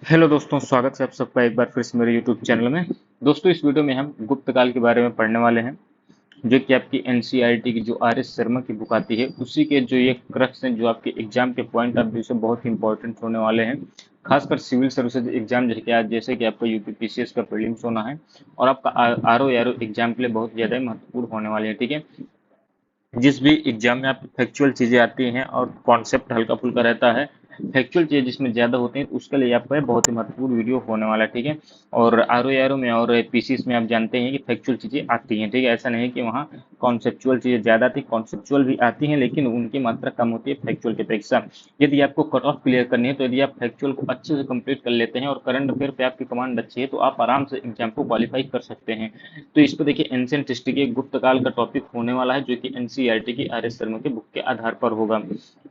Hello दोस्तों, स्वागत है आप सबका एक बार फिर से मेरे यूट्यूब चैनल में। दोस्तों, इस वीडियो में हम गुप्त काल के बारे में पढ़ने वाले हैं, जो कि आपकी एनसीईआरटी की जो आर एस शर्मा की बुक आती है उसी के जो ये क्रक्स हैं, जो आपके एग्जाम के पॉइंट ऑफ व्यू से बहुत ही इंपॉर्टेंट होने वाले हैं। खासकर सिविल सर्विसेज एग्जाम जैसे कि आपका यूपीपीसीएस का प्रीलिम्स होना है और आपका आर ओ एग्जाम के लिए बहुत ज़्यादा महत्वपूर्ण होने वाले हैं। ठीक है, जिस भी एग्जाम में आप फैक्चुअल चीज़ें आती हैं और कॉन्सेप्ट हल्का फुल्का रहता है, फैक्चुअल चीज़ें जिसमें ज़्यादा होती हैं, तो उसके लिए आपका बहुत ही महत्वपूर्ण वीडियो होने वाला है। ठीक है, और आर ओ में और पीसीस में आप जानते हैं कि फैक्चुअल चीज़ें आती हैं। ठीक है, ऐसा नहीं है कि वहाँ कॉन्सेप्चुअल चीज़ें ज़्यादा आती, कॉन्सेप्चुअल भी आती हैं, लेकिन उनकी मात्रा कम होती है फैक्चुअल की अपेक्षा। यदि आपको कट ऑफ क्लियर करनी है, तो यदि आप फैक्चुअल को अच्छे से कंप्लीट कर लेते हैं और करंट अफेयर पे आपकी कमांड अच्छी है, तो आप आराम से एग्जाम को क्वालिफाई कर सकते हैं। तो इस पर देखिए, एंशिएंट हिस्ट्री के गुप्त काल का टॉपिक होने वाला है, जो कि एनसीईआरटी की आर एस शर्मा की बुक के आधार पर होगा।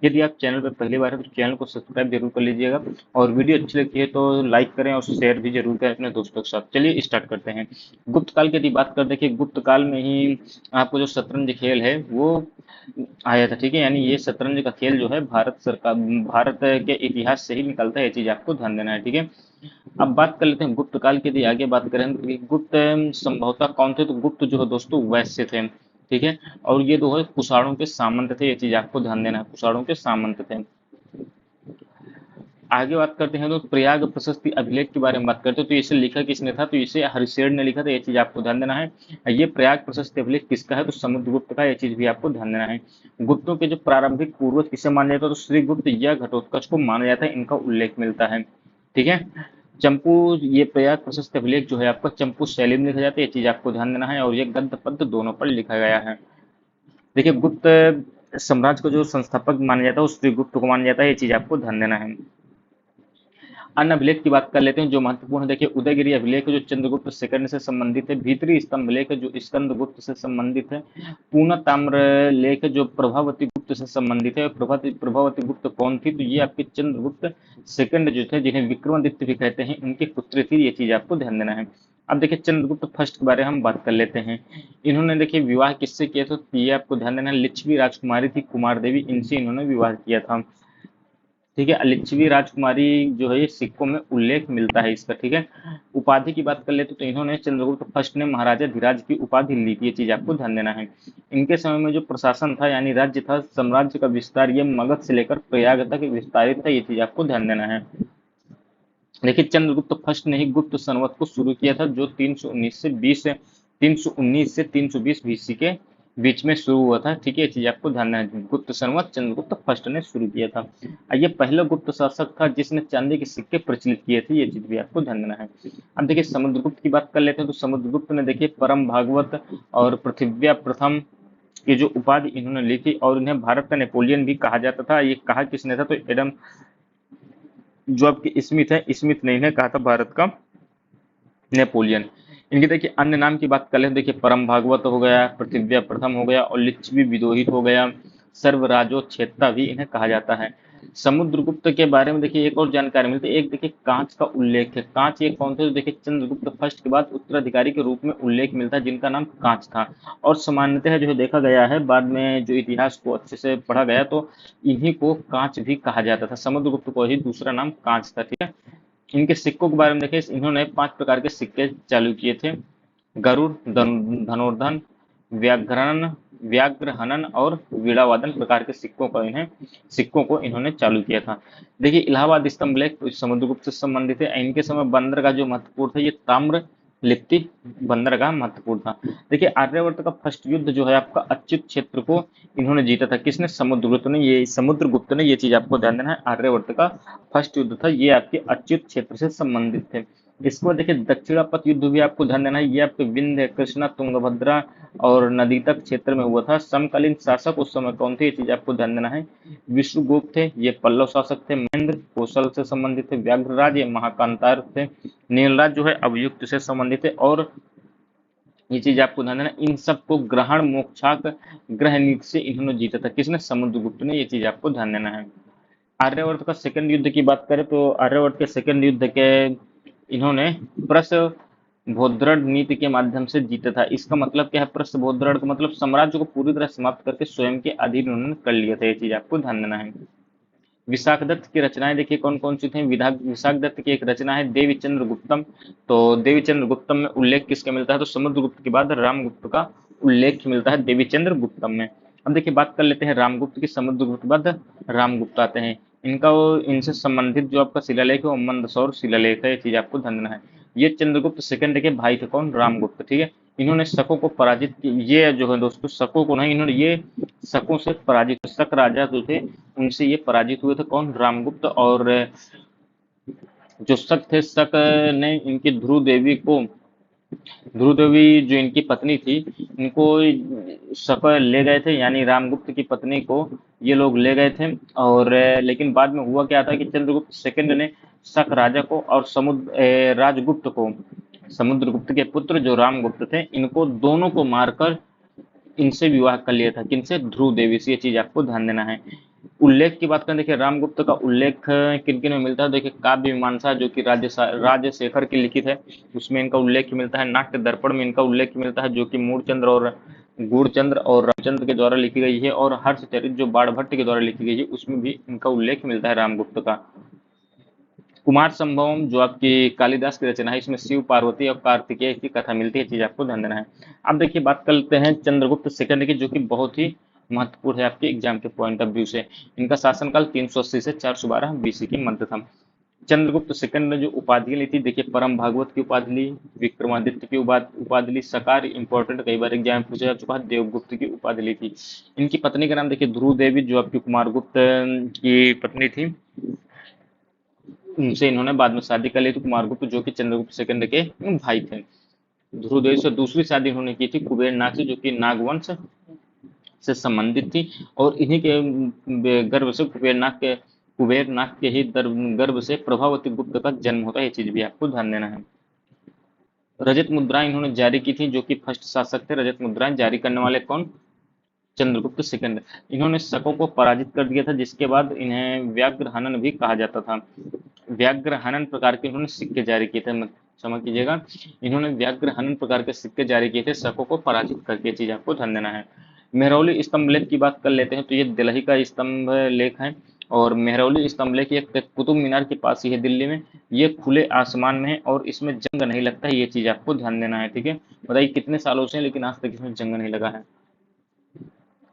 यदि आप चैनल पर पहली बार है तो चैनल को सब्सक्राइब जरूर कर लीजिएगा, और वीडियो अच्छी लगती है तो लाइक करें और शेयर भी जरूर करें अपने दोस्तों के साथ। चलिए स्टार्ट करते हैं। गुप्त काल की यदि बात कर, देखिए गुप्त काल में ही आपको जो शतरंज खेल है वो आया था। ठीक है, यानी ये शतरंज का खेल जो है भारत के इतिहास से ही निकलता है, ये चीज आपको ध्यान देना है। ठीक है, अब बात कर लेते हैं गुप्त काल की। यदि आगे बात करें तो ये गुप्त संभवतः कौन थे, तो गुप्त जो है दोस्तों वैश्य थे। ठीक है, और ये जो है कुषाणों के सामंत थे, ये चीज आपको ध्यान देना है, कुषाणों के सामंत थे। आगे बात करते हैं तो प्रयाग प्रशस्ति अभिलेख के बारे में बात करते हैं, तो इसे लिखा किसने था, तो इसे हरिशेर ने लिखा था, ये चीज आपको ध्यान देना है। ये प्रयाग प्रशस्ति अभिलेख किसका है, तो समुद्रगुप्त का, ये चीज भी आपको ध्यान देना है। गुप्तों के जो प्रारंभिक पूर्वज किसे माना जाता है, तो श्रीगुप्त या घटोत्कच को माना जाता है, इनका उल्लेख मिलता है। ठीक है, चंपू, ये प्रयाग प्रशस्ति अभिलेख जो है आपका चंपू शैली में लिखा जाता है, ये चीज आपको ध्यान देना है, और ये गद्य पद्य दोनों पर लिखा गया है। देखिए, गुप्त साम्राज्य को जो संस्थापक माना जाता है, उस श्रीगुप्त को माना जाता है, ये चीज आपको ध्यान देना है। अन्य अभिलेख की बात कर लेते हैं जो महत्वपूर्ण है। देखिए, उदयगिरि अभिलेख जो चंद्रगुप्त सेकंड से संबंधित है, भीतरी स्तंभ लेख जो स्कंदगुप्त से संबंधित है, पूर्ण ताम्र लेख जो प्रभावती गुप्त से संबंधित है। प्रभावती गुप्त कौन थी, तो ये आपके चंद्रगुप्त सेकंड जो थे, जिन्हें विक्रमादित्य भी कहते हैं, इनकी पुत्री थी, ये चीज आपको ध्यान देना है। अब देखिए, चंद्रगुप्त फर्स्ट के बारे में हम बात कर लेते हैं। इन्होंने देखिए विवाह किससे किया था, तो ये आपको ध्यान देना है, लिच्छवी राजकुमारी थी कुमार देवी, इनसे इन्होंने विवाह किया था। ठीक है, लिच्छवी राजकुमारी जो है ये सिक्कों में उल्लेख मिलता है इसका। ठीक है, उपाधि की बात कर लेते तो इन्होंने चंद्रगुप्त फर्स्ट ने महाराजा धीराज की उपाधि ली थी, ये चीज आपको ध्यान देना है। इनके समय में जो प्रशासन था यानी राज्य था, साम्राज्य का विस्तार ये मगध से लेकर प्रयाग तक विस्तारित था, ये चीज आपको ध्यान देना है। देखिए, चंद्रगुप्त फर्स्ट ने ही गुप्त संवत को शुरू किया था, जो 319 से 320 बीसी के बीच में शुरू हुआ था। ठीक है, ये चीज आपको ध्यान है, गुप्त संवत चंद्रगुप्त फर्स्ट ने शुरू किया था। ये पहला गुप्त शासक था जिसने चांदी के सिक्के प्रचलित किए थे, ये चीज भी आपको ध्यान देना है। अब देखिए, समुद्रगुप्त की बात कर लेते हैं, तो समुद्रगुप्त ने देखिए परम भागवत और पृथिव्या प्रथम की जो उपाधि इन्होंने ली थी, और इन्हें भारत का नेपोलियन भी कहा जाता था। ये कहा किसने था, तो एडम जो आपके स्मिथ है, स्मिथ ने इन्हें कहा था भारत का नेपोलियन। इनके देखिए अन्य नाम की बात कर ले, देखिए परम भागवत हो गया, पृथिव्या प्रथम हो गया, और लिच्छवी विदोहित हो गया, सर्वराजोच्छेता भी इन्हें कहा जाता है। समुद्रगुप्त के बारे में देखिए एक और जानकारी मिलती है, एक देखिए कांच का उल्लेख है। कांच ये कौन थे, तो देखिए चंद्रगुप्त फर्स्ट के बाद उत्तराधिकारी के रूप में उल्लेख मिलता है, जिनका नाम कांच था। और सामान्यतः जो देखा गया है, बाद में जो इतिहास को अच्छे से पढ़ा गया, तो इन्हीं को कांच भी कहा जाता था, समुद्रगुप्त को ही दूसरा नाम कांच था। ठीक है, इनके सिक्कों के बारे में देखें, इन्होंने 5 प्रकार के सिक्के चालू किए थे। गरुड़, धनुर्धन, व्याघ्रन, व्याघ्रहनन और वीणावादन प्रकार के सिक्कों को इन्होंने चालू किया था। देखिए, इलाहाबाद स्तंभ लेख समुद्रगुप्त से संबंधित है। इनके समय बंदरगाह जो महत्वपूर्ण था, ये ताम्र लिप्ति बंदरगाह महत्वपूर्ण था। देखिए, आर्यवर्त का फर्स्ट युद्ध जो है आपका अच्युत क्षेत्र को इन्होंने जीता था। किसने, समुद्रगुप्त ने, ये चीज आपको ध्यान देना है। आर्यवर्त का फर्स्ट युद्ध था, ये आपके अच्युत क्षेत्र से संबंधित थे। इसके बाद देखिए, दक्षिणापथ युद्ध भी आपको ध्यान देना है, ये आपके विंध्य, कृष्णा, तुंगभद्रा और नदी तक क्षेत्र में हुआ था। समकालीन शासक उस समय कौन थे, ये चीज आपको ध्यान देना है। विष्णुगुप्त थे, ये पल्लव शासक थे। महेंद्र कौशल से संबंधित थे। व्याघ्रराज ये महाकांतार थे। नीलराज जो है अवयुक्त से संबंधित है। और ये चीज आपको ध्यान देना, इन सबको ग्रहण मोक्षाक ग्रह नीति से इन्होंने जीता था। किसने, समुद्रगुप्त ने, ये चीज आपको ध्यान देना है। आर्यवर्त का सेकंड युद्ध की बात करें तो आर्यवर्त के सेकंड युद्ध के इन्होंने प्रसभोद्रढ़ नीति के माध्यम से जीता था। इसका मतलब क्या है, प्रसभोद्रढ़ का मतलब साम्राज्य को पूरी तरह समाप्त करके स्वयं के अधीन उन्होंने कर लिया था, ये चीज आपको ध्यान देना है। विशाखदत्त की रचनाएं देखिए कौन कौन सी थी। विशाखदत्त की एक रचना है देवीचंद्र गुप्तम। तो देवीचंद्र गुप्तम में उल्लेख किसका मिलता है, तो समुद्रगुप्त के बाद रामगुप्त का उल्लेख मिलता है देवीचंद्र गुप्तम में। अब देखिए बात कर लेते हैं रामगुप्त की। समुद्रगुप्त के बाद रामगुप्त आते हैं। इनसे संबंधित जो आपका शिलालेख है वो मंदसौर शिलालेख है, ये चीज आपको ध्यान देना है। ये चंद्रगुप्त सेकंड के भाई थे, कौन, रामगुप्त, ठीक है। इन्होंने शकों को पराजित ये जो है दोस्तों, शकों को नहीं, इन्होंने ये शकों से पराजित, शक राजा जो थे उनसे ये पराजित हुए थे, कौन, रामगुप्त। और जो शक थे, शक ने इनकी ध्रुव देवी जो इनकी पत्नी थी, इनको शक ले गए थे, यानी रामगुप्त की पत्नी को ये लोग ले गए थे। और लेकिन बाद में हुआ क्या था कि चंद्रगुप्त सेकंड ने शक राजा को और राजगुप्त को, समुद्रगुप्त के पुत्र जो रामगुप्त थे, इनको दोनों को मारकर इनसे विवाह कर लिया था, किनसे, ध्रुव देवी से। ये चीज आपको ध्यान देना है। उल्लेख की बात करें, देखिए रामगुप्त का उल्लेख किन किन में मिलता है, देखिए काव्य मीमांसा जो कि राजशेखर की लिखित है, उसमें इनका उल्लेख मिलता है। नाट्य दर्पण में इनका उल्लेख मिलता है, जो कि मूलचंद्र और गूढ़चंद्र और रामचंद्र के द्वारा लिखी गई है। और हर्षचरित जो बाणभट्ट के द्वारा लिखी गई है, उसमें भी इनका उल्लेख मिलता है रामगुप्त का। कुमार संभवम जो आपकी कालिदास की रचना है, इसमें शिव पार्वती और कार्तिकेय की कथा मिलती है, चीज आपको ध्यान देना है। अब देखिए बात करते हैं चंद्रगुप्त सेकंड की, जो कि बहुत ही महत्वपूर्ण है आपके एग्जाम के पॉइंट ऑफ व्यू से। इनका शासनकाल 380 से 412 बीसी की मध्य था। चंद्रगुप्त सेकंड ने जो उपाधि ली थी, देखिए परम भागवत की उपाधि ली, विक्रमादित्य की उपाधि ली, सकार इंपॉर्टेंट, कई बार एग्जाम में पूछा जा चुका है, देवगुप्त की उपाधि ली थी। इनकी पत्नी का नाम देखिए ध्रुव देवी, जो आपकी कुमारगुप्त की पत्नी थी, उनसे इन्होंने बाद में शादी कर ली थी, कुमारगुप्त जो कि चंद्रगुप्त सेकंड के भाई थे। ध्रुवदेव से दूसरी शादी उन्होंने की थी कुबेरनाग से, जो कि नागवंश से संबंधित थी। और इन्हीं के गर्भ से कुबेरनाग के ही गर्भ से प्रभावती गुप्त का जन्म होता है, ये चीज भी आपको ध्यान देना है। रजत मुद्राएं इन्होंने जारी की थी, जो कि फर्स्ट शासक थे। रजत मुद्राएं जारी करने वाले कौन, चंद्रगुप्त सेकंड। इन्होंने शकों को पराजित कर दिया था, जिसके बाद इन्हें व्याघ्र हनन भी कहा जाता था। व्याघ्र हनन प्रकार के इन्होंने सिक्के जारी किए थे, क्षमा कीजिएगा, इन्होंने व्याघ्र हनन प्रकार के सिक्के जारी किए थे, शकों को पराजित करके, चीज आपको ध्यान देना है। मेहरौली स्तंभ लेख की बात कर लेते हैं, तो ये दिल्ली का स्तंभ लेख है। और मेहरौली स्तंभ लेख एक कुतुब मीनार के पास ही है दिल्ली में। ये खुले आसमान में है और इसमें जंग नहीं लगता है, ये चीज आपको ध्यान देना है, ठीक है। बताइए कितने सालों से, लेकिन आज तक इसमें जंग नहीं लगा है।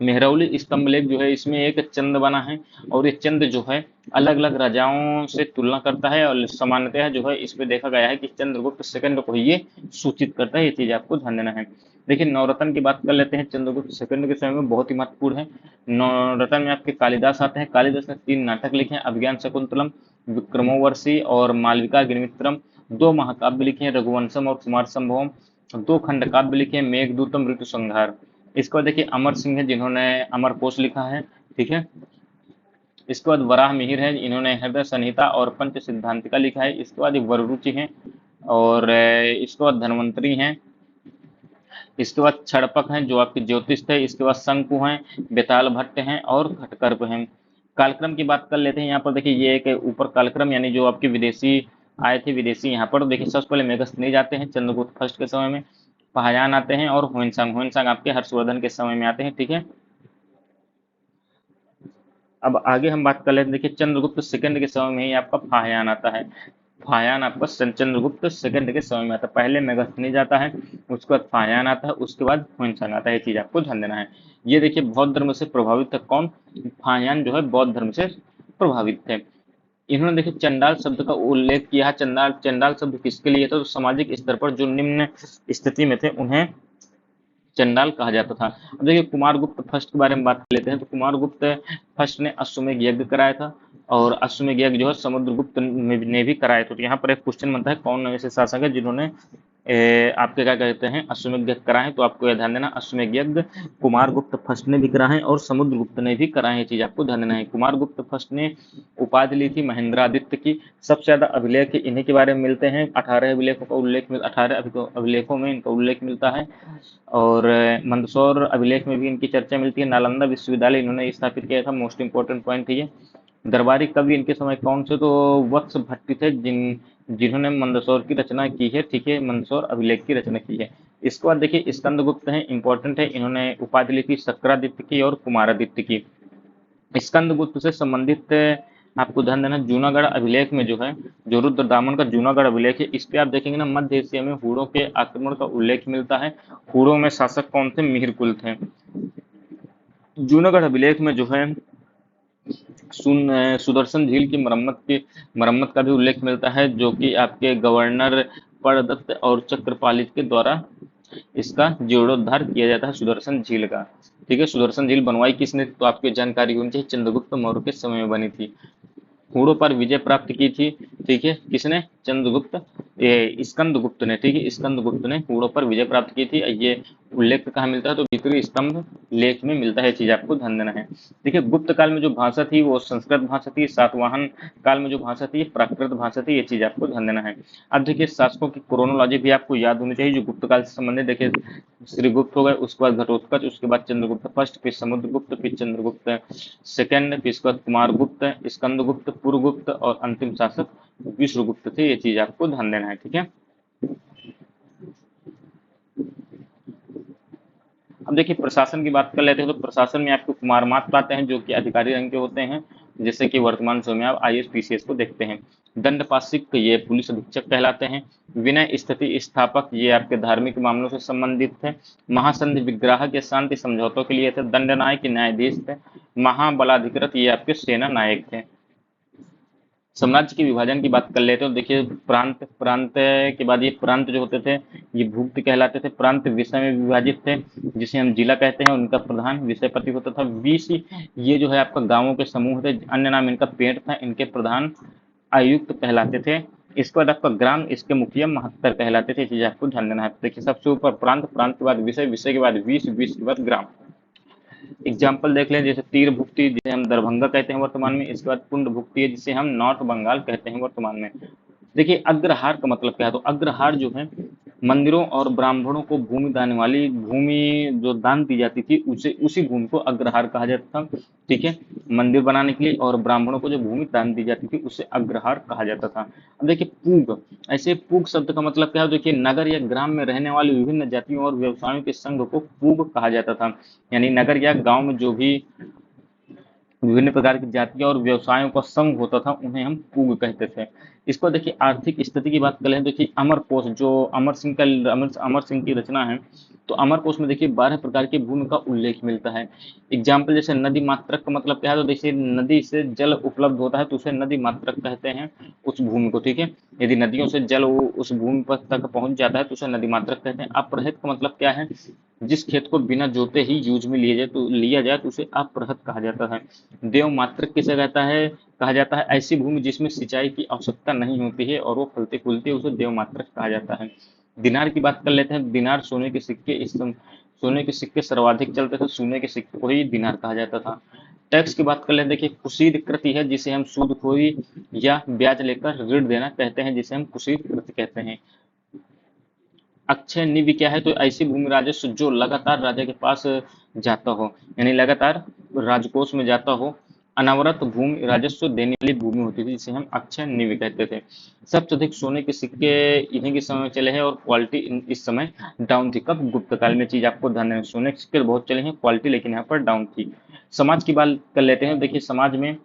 मेहरौली स्तंभ लेख जो है, इसमें एक चंद बना है, और ये चंद जो है अलग अलग राजाओं से तुलना करता है, और सामान्यतः जो है इसमें देखा गया है कि चंद्रगुप्त सेकंड को ये सूचित करता है, ये चीज आपको ध्यान देना है। देखिए नवरत्न की बात कर लेते हैं, चंद्रगुप्त सेकंड के समय में बहुत ही महत्वपूर्ण है। नवरत्न में आपके कालिदास आते हैं। कालिदास ने 3 नाटक लिखे हैं, अभिज्ञान शकुंतलम, विक्रमोर्वशी और मालविका अग्निमित्रम। 2 महाकाव्य लिखे हैं, रघुवंशम और कुमार संभवम। 2 खंड काव्य लिखे हैं, मेघदूतम, ऋतु संहार। इसके बाद देखिए अमर सिंह है, जिन्होंने अमर कोश लिखा है, ठीक है। इसके बाद वराह मिहिर है, इन्होंने हृदय संहिता और पंच सिद्धांतिका लिखा है। इसके बाद वररुचि है, और इसके बाद धन्वंतरी हैं। इसके बाद छड़पक हैं जो आपके ज्योतिष थे। इसके बाद शंकु हैं, बेताल भट्ट हैं और घटकर्प हैं। कालक्रम की बात कर लेते हैं। यहाँ पर देखिए ये एक ऊपर कालक्रम, यानी जो आपके विदेशी आए थे, विदेशी यहाँ पर देखिए सबसे पहले मेगस्थनी जाते हैं चंद्रगुप्त फर्स्ट के समय में, पहायान आते हैं, और होइनसांग आपके हर्षवर्धन के समय में आते हैं, ठीक है। अब आगे हम बात कर लेते हैं, देखिए चंद्रगुप्त सेकंड के समय में ही आपका फाहयान आता है। फाहयान आपका चंद्रगुप्त सेकंड के समय में आता है। पहले मेगस्थनी जाता है, उसके बाद फाहयान आता है, उसके बाद होइनसांग आता है, ये चीज आपको ध्यान देना है। ये देखिए बौद्ध धर्म से प्रभावित था, कौन, फाहयान जो है बौद्ध धर्म से प्रभावित थे। इन्होंने देखिए चंडाल शब्द का उल्लेख किया है। चंडाल चंडाल शब्द किसके लिए था, तो सामाजिक स्तर पर जो निम्न स्थिति में थे उन्हें चंडाल कहा जाता था। अब देखिए कुमारगुप्त फर्स्ट के बारे में बात कर लेते हैं, तो कुमारगुप्त फर्स्ट ने अश्वमेध यज्ञ कराया था, और अश्वमेध यज्ञ जो है समुद्रगुप्त ने भी कराया था। तो यहाँ पर एक क्वेश्चन बनता है, कौन ऐसे शासक है जिन्होंने आपके क्या कहते हैं अश्वमेध यज्ञ कराए हैं, तो आपको यह ध्यान देना, अश्वमेध यज्ञ कुमारगुप्त फर्स्ट ने भी कराए हैं और समुद्रगुप्त ने भी कराए हैं, चीज आपको ध्यान देना है। कुमारगुप्त फर्स्ट ने उपाधि ली थी महेंद्रादित्य की। सबसे ज्यादा अभिलेख इन्हीं के बारे में मिलते हैं, 18 अभिलेखों का उल्लेख 18 अभिलेखों में इनका उल्लेख मिलता है। और मंदसौर अभिलेख में भी इनकी चर्चा मिलती है। नालंदा विश्वविद्यालय इन्होंने स्थापित किया था, मोस्ट इंपोर्टेंट पॉइंट है ये। दरबारी कवि इनके समय कौन से, तो वत्स भट्टी थे, जिन्होंने मंदसौर की रचना की है, ठीक है, मंदसौर अभिलेख की रचना की है। इसके बाद देखिए स्कंदगुप्त हैं, इंपॉर्टेंट है, इन्होंने उपाधि ली थी सक्रादित्य की और कुमारादित्य की। स्कंदगुप्त से संबंधित आपको ध्यान देना, जूनागढ़ अभिलेख में जो है, जो रुद्रदामन का जूनागढ़ अभिलेख है, इस पे आप देखेंगे ना, मध्य एशिया में हूणों के आक्रमण का उल्लेख मिलता है। हूणों में शासक कौन थे? मिहिर कुल थे। जूनागढ़ अभिलेख में जो है सुदर्शन झील की मरम्मत का भी उल्लेख मिलता है, जो कि आपके गवर्नर परदत्त और चक्रपालित के द्वारा इसका जीर्णोद्धार किया जाता है, सुदर्शन झील का। ठीक है, सुदर्शन झील बनवाई किसने? तो आपकी जानकारी होनी चाहिए, चंद्रगुप्त मौर्य के समय में बनी थी। हूणों पर विजय प्राप्त की थी, ठीक है, किसने? चंद्रगुप्त, स्कंदगुप्त ने, ठीक है, स्कंदगुप्त ने हूणों पर विजय प्राप्त की थी। ये उल्लेख कहाँ मिलता है? तो भीतरी स्तंभ लेख में मिलता है, चीज आपको ध्यान देना है। देखिए, गुप्त काल में जो भाषा थी वो संस्कृत भाषा थी, सातवाहन काल में जो भाषा थी प्राकृत भाषा थी, ये चीज आपको ध्यान देना है। अब देखिए, शासकों की क्रोनोलॉजी भी आपको याद होनी चाहिए, जो गुप्त काल से संबंधित। देखिए, श्रीगुप्त हो गए, उसके बाद घटोत्कच, उसके बाद चंद्रगुप्त फर्स्ट, फिर समुद्रगुप्त, फिर चंद्रगुप्त सेकंड, फिर इसके बाद कुमारगुप्त, स्कंदगुप्त, पुरगुप्त और अंतिम शासक विष्णुगुप्त थे। ये चीज आपको ध्यान देना है, ठीक है। अब देखिए, प्रशासन की बात कर लेते हैं, तो प्रशासन में आपको कुमारमात्र आते हैं, जो कि अधिकारी रंग के होते हैं, जैसे कि वर्तमान समय में आप आईएएस पीसीएस को देखते हैं। दंडपाशिक, ये पुलिस अधीक्षक कहलाते हैं। विनय स्थिति स्थापक, ये आपके धार्मिक मामलों से संबंधित थे। महासंधि विग्राहक, ये शांति समझौतों के लिए थे। दंडनायक, न्यायाधीश थे। महाबलाधिकृत, ये आपके सेना नायक थे। साम्राज्य के विभाजन की बात कर लेते हो, देखिए, प्रांत प्रांत के बाद ये प्रांत जो होते थे, ये भुक्त कहलाते थे। प्रांत विषय में विभाजित थे, जिसे हम जिला कहते हैं। उनका प्रधान विषयपति होता था। विषय, ये जो है आपका गांवों के समूह थे, अन्य नाम इनका पेड़ था। इनके प्रधान आयुक्त कहलाते थे। इसके बाद आपका ग्राम, इसके मुखिया महत्तर कहलाते थे। चीज आपको ध्यान देना है। देखिए, सबसे ऊपर प्रांत, प्रांत के बाद विषय, विषय के बाद विष, विष के बाद ग्राम। एग्जाम्पल देख लें, जैसे तीर भुक्ति, जिसे हम दरभंगा कहते हैं वर्तमान में। इसके बाद पुंड भुक्ति है, जिसे हम नॉर्थ बंगाल कहते हैं वर्तमान में। देखिए, अग्रहार का मतलब क्या है? तो अग्रहार जो है, मंदिरों और ब्राह्मणों को भूमि दान वाली भूमि जो दान दी जाती थी, उसे उसी भूमि को अग्रहार कहा जाता था। ठीक है, मंदिर बनाने के लिए और ब्राह्मणों को जो भूमि दान दी जाती थी, उसे अग्रहार कहा जाता था। अब देखिए, पूग, ऐसे पूग शब्द का मतलब क्या है? देखिए, नगर या ग्राम में रहने वाली विभिन्न जातियों और व्यवसायों के संघ को पूग कहा जाता था। यानी नगर या गांव में जो भी विभिन्न प्रकार की जातियों और व्यवसायों का संघ होता था, उन्हें हम पूग कहते थे। इसको देखिए, आर्थिक स्थिति की बात करें, देखिए अमर कोश, जो अमर सिंह की रचना है, तो अमर कोश में देखिए 12 प्रकार की भूमि का उल्लेख मिलता है। एग्जाम्पल, जैसे नदी मात्रक का मतलब क्या है? तो देखिए, नदी से जल उपलब्ध होता है, तो उसे नदी मात्रक कहते हैं उस भूमि को। ठीक है, यदि नदियों से जल उस भूमि पर तक पहुंच जाता है, तो उसे नदी मात्रक कहते हैं। अप्रहित का मतलब क्या है? जिस खेत को बिना जोते ही यूज में लिया जाए तो उसे अप्रहत कहा जाता है। देव मात्रक किसे कहता है? कहा जाता है ऐसी भूमि जिसमें सिंचाई की आवश्यकता नहीं होती है और वो फलती फूलती है, उसे देव मात्रक कहा जाता है। दिनार की बात कर लेते हैं। दिनार, सोने के सिक्के, सोने के सिक्के सर्वाधिक चलते थे, सोने के सिक्के को ही दिनार कहा जाता था। टैक्स की बात कर लेते हैं। देखिए, कुशीद कृति है, जिसे हम सूदखोरी या ब्याज लेकर ऋण देना कहते हैं, जिसे हम कुशीद कृति कहते हैं। अक्षय निधि क्या है? तो ऐसी भूमि राजस्व जो लगातार राजा के पास जाता हो, यानी लगातार राजकोष में जाता हो। अनवरत भूमि राजस्व देने वाली भूमि होती थी, जिसे हम अक्षय निधि कहते थे। सबसे अधिक सोने के सिक्के इन्हीं के समय में चले हैं और क्वालिटी इस समय डाउन थी। कब? गुप्त काल में। चीज आपको ध्यान देना, सोने के सिक्के बहुत चले हैं, क्वालिटी लेकिन यहाँ पर डाउन थी। समाज की बात कर लेते हैं। देखिए, समाज में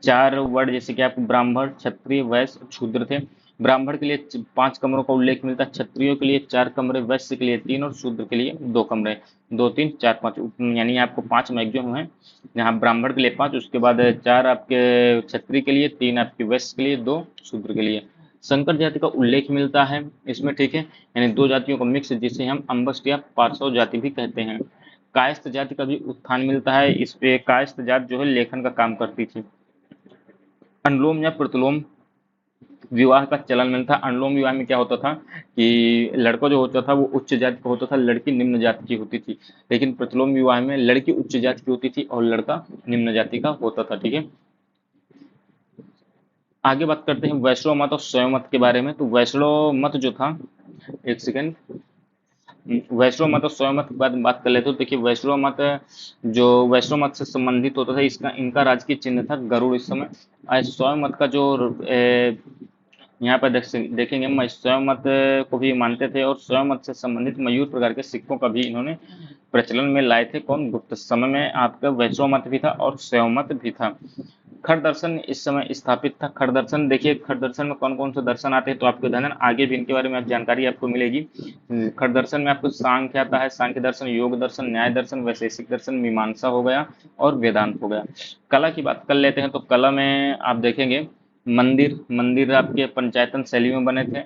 4 वर्ड, जैसे कि आप ब्राह्मण, क्षत्रिय, वैश्य, शूद्र थे। ब्राह्मण के लिए 5 कमरों का उल्लेख मिलता है। क्षत्रियों के लिए 4 कमरे, वैश्य के लिए 3 और शूद्र के लिए 2 कमरे। 2 3 4 5, यानी आपको 5 मैक्सिमम है। यहाँ ब्राह्मण के लिए 5, उसके बाद 4 आपके क्षत्रिय के लिए, 3 आपके वैश्य के लिए, 2 शूद्र के लिए। संकर जाति का उल्लेख मिलता है इसमें, ठीक है, यानी 2 जातियों का मिक्स, जिसे हम अम्बस्ट या पारसौ जाति भी कहते हैं। कायस्थ जाति का भी उत्थान मिलता है। इस पे कायस्थ जाति जो है लेखन का काम करती थी। अनुलोम या प्रतिलोम विवाह का चलन मिलता है। अनुलोम विवाह में क्या होता था कि लड़का जो होता था वो उच्च जाति का होता था, लड़की निम्न जाति की होती थी। लेकिन प्रतिलोम विवाह में लड़की उच्च जाति की होती थी और लड़का निम्न जाति का होता था। ठीक है, आगे बात करते हैं वैष्णव मत और शैव मत के बारे में। तो वैष्णव मत जो था, एक सेकेंड, वैष्णव मत और शैव मत के बाद बात कर लेते हो। देखिए, वैष्णव मत, जो वैष्णव मत से संबंधित होता था, इसका इनका राजकीय चिन्ह था गरुड़ इस समय। और शैव मत का जो यहाँ पर देखेंगे, शैव मत को भी मानते थे और शैव मत से संबंधित मयूर प्रकार के सिक्कों का भी इन्होंने प्रचलन में लाए थे। कौन? गुप्त समय में आपका वैष्णव मत भी था और शैव मत भी था। खड़ दर्शन इस समय स्थापित था। खड़ दर्शन देखिए, खड़ दर्शन में कौन कौन से दर्शन आते हैं तो आपको ध्यान देना, आगे भी इनके बारे में आप जानकारी आपको मिलेगी। खड़ दर्शन में आपको सांख्य आता है, सांख्य दर्शन, योग दर्शन, न्याय दर्शन, वैशेषिक दर्शन, मीमांसा हो गया और वेदांत हो गया। कला की बात कर लेते हैं तो कला में आप देखेंगे मंदिर, मंदिर आपके पंचायतन शैली में बने थे।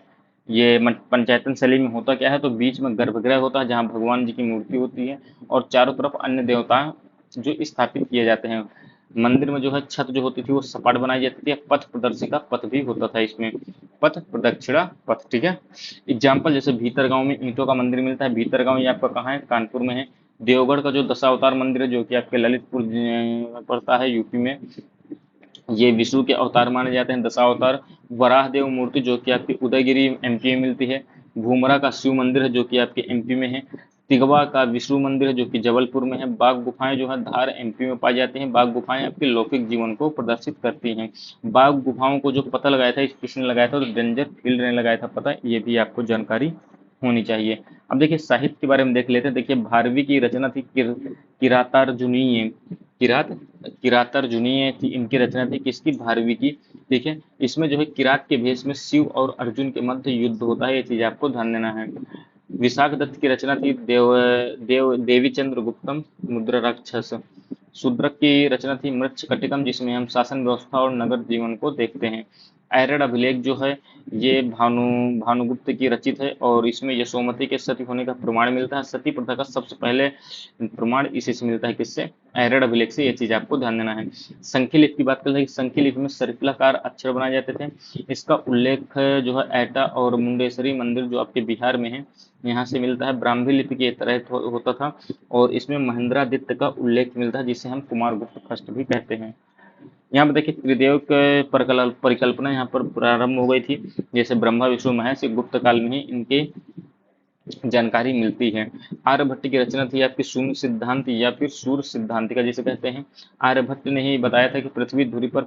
ये पंचायतन शैली में होता क्या है तो बीच में गर्भगृह होता है जहाँ भगवान जी की मूर्ति होती है और चारों तरफ अन्य देवता जो स्थापित किए जाते हैं। मंदिर में जो है छत जो होती थी वो सपाट बनाई जाती थी, पथ प्रदर्शिका पथ भी होता था इसमें, पथ प्रदक्षिणा पथ, ठीक है। एग्जाम्पल जैसे भीतरगांव में ईंटों का मंदिर मिलता है, भीतरगांव ये आपका कहाँ है, कानपुर में है। देवगढ़ का जो दशावतार मंदिर है जो कि आपके ललितपुर पड़ता है यूपी में, ये विष्णु के अवतार माने जाते हैं, दशावतार। वराहदेव मूर्ति जो कि आपकी उदयगिरी एमपी में मिलती है। भूमरा का शिव मंदिर है जो कि आपके एमपी में है। तिगवा का विष्णु मंदिर है जो कि जबलपुर में है। बाघ गुफाएं जो है धार एमपी में पाई जाती हैं। बाघ गुफाएं आपके लौकिक जीवन को प्रदर्शित करती हैं। बाघ गुफाओं को जो पता लगाया था, किसने लगाया था, तो डेंजर फील्ड ने लगाया था पता, ये भी आपको जानकारी होनी चाहिए। अब देखिए साहित्य के बारे में देख लेते हैं। देखिए भारवी की रचना थी किरातार्जुनीय, किरात किरातार्जुनीय थी इनकी रचना थी, किसकी, भारवी की। ठीक है, इसमें जो है किरात के भेष में शिव और अर्जुन के मध्य युद्ध होता है, ये चीज आपको ध्यान देना है। विशाख दत्त की रचना थी देवी चंद्र गुप्तम मुद्रा राक्षस। शूद्रक की रचना थी मृच्छकटिकम, जिसमें हम शासन व्यवस्था और नगर जीवन को देखते हैं। आयरन अभिलेख जो है ये भानुगुप्त की रचित है और इसमें यशोमती के सती होने का प्रमाण मिलता है। सती प्रथा का सबसे पहले प्रमाण इसी से मिलता है, किससे, आयरन अभिलेख से, ये चीज आपको ध्यान देना है। संखी लिपि की बात करते हैं, संखी लिपि में सर्पिलाकार अक्षर बनाए जाते थे। इसका उल्लेख जो है एटा और मुंडेश्वरी मंदिर जो आपके बिहार में है यहाँ से मिलता है। ब्राह्मी लिपि के तहत होता था और इसमें महेंद्रादित्य का उल्लेख मिलता है जिसे हम कुमारगुप्त फर्स्ट भी कहते हैं। यहाँ पर देखिए त्रिदेव के परिकल्पना यहाँ पर प्रारंभ हो गई थी, जैसे ब्रह्मा विष्णु महेश गुप्त काल में ही इनके जानकारी मिलती है। आर्यभट्ट की रचना थी आपकी शून्य सिद्धांत या फिर सूर्य सिद्धांतिका जिसे कहते हैं। आर्यभट्ट ने ही बताया था कि पृथ्वी धुरी पर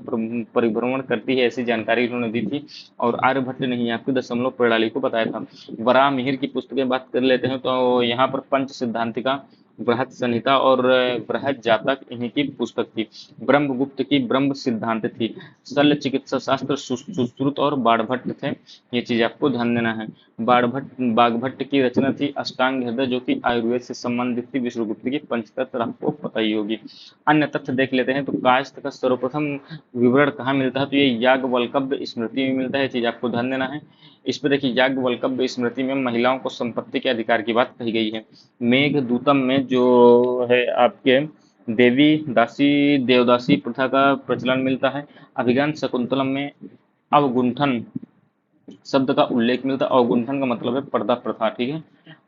परिभ्रमण करती है, ऐसी जानकारी उन्होंने दी थी और आर्यभट्ट ने ही आपकी दशमलव प्रणाली को बताया था। वराह मिहिर की पुस्तकें बात कर लेते हैं तो यहाँ पर पंच सिद्धांतिका, बृहद संहिता और बृहद जातक इन्हीं की पुस्तक थी। ब्रह्मगुप्त की ब्रह्म सिद्धांत थी। शल्य चिकित्सा शास्त्र सुश्रुत और बाणभट्ट थे, ये चीज आपको ध्यान देना है। बागभट्ट की रचना थी अष्टांग हृदय जो कि आयुर्वेद से संबंधित थी। विष्णुगुप्त की पंचतंत्र आपको पता ही होगी। अन्य तथ्य देख लेते हैं तो कायस्थ का सर्वप्रथम विवरण कहाँ मिलता है तो ये याज्ञवल्क्य स्मृति में मिलता है, चीज आपको ध्यान देना है। इस पर देखिए याज्ञवल्क्य स्मृति में महिलाओं को संपत्ति के अधिकार की बात कही गई है। मेघदूतम में जो है आपके देवी दासी देवदासी प्रथा का प्रचलन मिलता है। अभिज्ञान शकुंतलम में अवगुंठन शब्द का उल्लेख मिलता है। अवगुंठन का मतलब है पर्दा प्रथा, ठीक है।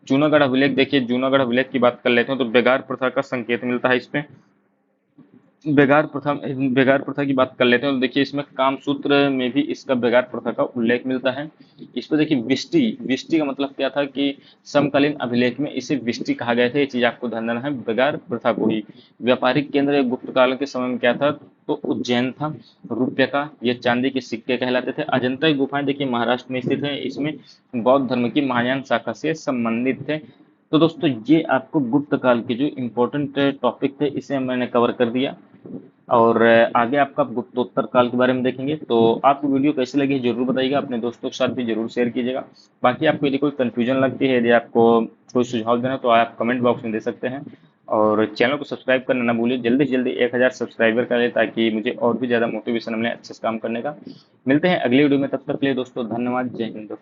जूनागढ़ अभिलेख देखिए, जूनागढ़ अभिलेख की बात कर लेते हैं तो बेगार प्रथा का संकेत मिलता है इसमें। बेगार प्रथा की बात कर लेते हैं तो देखिए इसमें कामसूत्र में भी इसका बेगार प्रथा का उल्लेख मिलता है। इस पर देखिए विष्टि, विष्टि का मतलब क्या था कि समकालीन अभिलेख में इसे विष्टि कहा गया था, ये चीज आपको ध्यान देना है बेगार प्रथा को ही। व्यापारिक केंद्र गुप्त काल के समय में क्या था तो उज्जैन था। रुपये का ये चांदी के सिक्के कहलाते थे। अजंता की गुफाएं देखिए महाराष्ट्र में स्थित है, इसमें बौद्ध धर्म की महायान शाखा से संबंधित थे। तो दोस्तों ये आपको गुप्त काल के जो इम्पोर्टेंट टॉपिक थे इसे मैंने कवर कर दिया और आगे आपका गुप्तोत्तर काल के बारे में देखेंगे। तो आपको वीडियो कैसी लगी जरूर बताइएगा, अपने दोस्तों के साथ भी जरूर शेयर कीजिएगा। बाकी आपको यदि कोई कंफ्यूजन लगती है, यदि आपको कोई सुझाव देना तो आप कमेंट बॉक्स में दे सकते हैं और चैनल को सब्सक्राइब करना ना भूलिए। जल्दी से जल्दी 1000 सब्सक्राइबर कर ले ताकि मुझे और भी ज़्यादा मोटिवेशन मिले अच्छे से काम करने का। मिलते हैं अगली वीडियो में, तब तक के लिए दोस्तों धन्यवाद, जय हिंद।